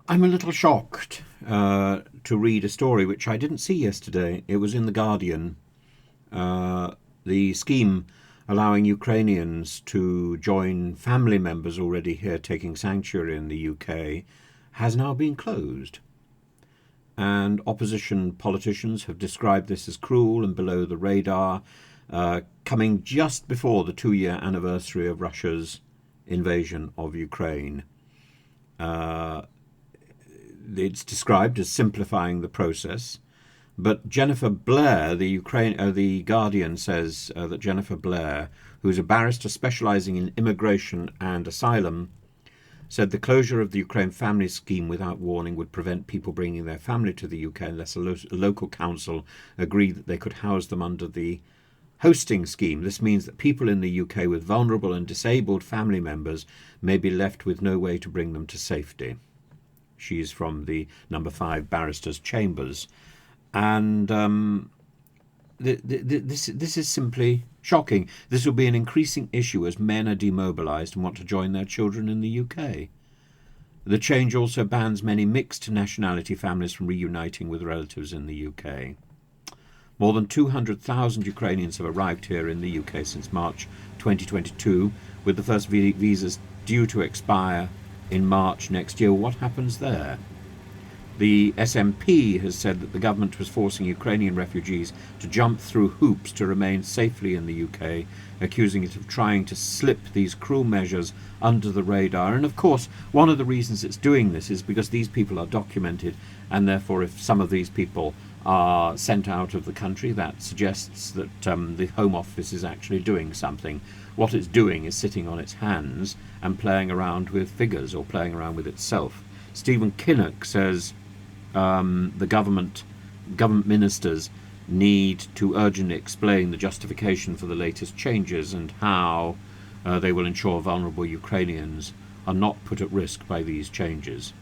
I'm a little shocked to read a story which I didn't see yesterday. It was in The Guardian. The scheme allowing Ukrainians to join family members already here taking sanctuary in the UK has now been closed. And opposition politicians have described this as cruel and below the radar, coming just before the 2 year anniversary of Russia's invasion of Ukraine. Uh, it's described as simplifying the process. But Jennifer Blair, the Guardian says that Jennifer Blair, who's a barrister specialising in immigration and asylum, said the closure of the Ukraine family scheme without warning would prevent people bringing their family to the UK unless a local council agreed that they could house them under the hosting scheme. This means that people in the UK with vulnerable and disabled family members may be left with no way to bring them to safety. She's from the number 5 Barristers' Chambers. And this is simply shocking. This will be an increasing issue as men are demobilised and want to join their children in the UK. The change also bans many mixed nationality families from reuniting with relatives in the UK. More than 200,000 Ukrainians have arrived here in the UK since March 2022, with the first visas due to expire in March next year. What happens there? The SNP has said that the government was forcing Ukrainian refugees to jump through hoops to remain safely in the UK, accusing it of trying to slip these cruel measures under the radar. And of course, one of the reasons it's doing this is because these people are documented, and therefore if some of these people are sent out of the country, that suggests that the Home Office is actually doing something. What it's doing is sitting on its hands and playing around with figures, or playing around with itself. Stephen Kinnock says the government ministers need to urgently explain the justification for the latest changes and how they will ensure vulnerable Ukrainians are not put at risk by these changes.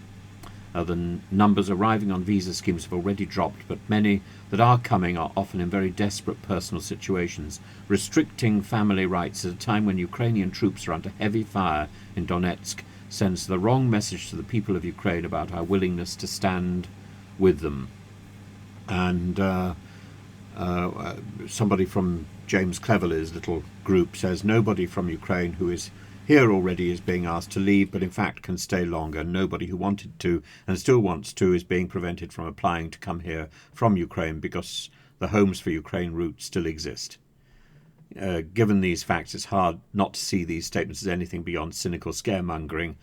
The numbers arriving on visa schemes have already dropped, but many that are coming are often in very desperate personal situations. Restricting family rights at a time when Ukrainian troops are under heavy fire in Donetsk sends the wrong message to the people of Ukraine about our willingness to stand with them. And somebody from James Cleverly's little group says nobody from Ukraine who is here already is being asked to leave, but in fact can stay longer. Nobody who wanted to and still wants to is being prevented from applying to come here from Ukraine because the Homes for Ukraine route still exist. Given these facts, it's hard not to see these statements as anything beyond cynical scaremongering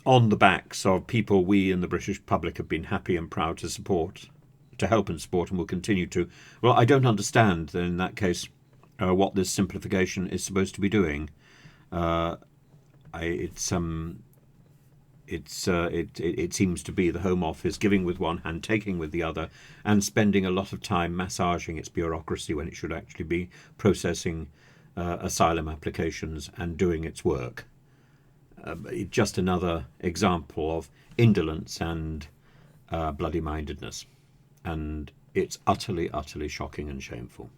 on the backs of people we in the British public have been happy and proud to support, to help and support, and will continue to. Well, I don't understand, in that case, what this simplification is supposed to be doing. It seems to be the Home Office giving with one hand, taking with the other, and spending a lot of time massaging its bureaucracy when it should actually be processing asylum applications and doing its work. Just another example of indolence and bloody-mindedness. And it's utterly, utterly shocking and shameful.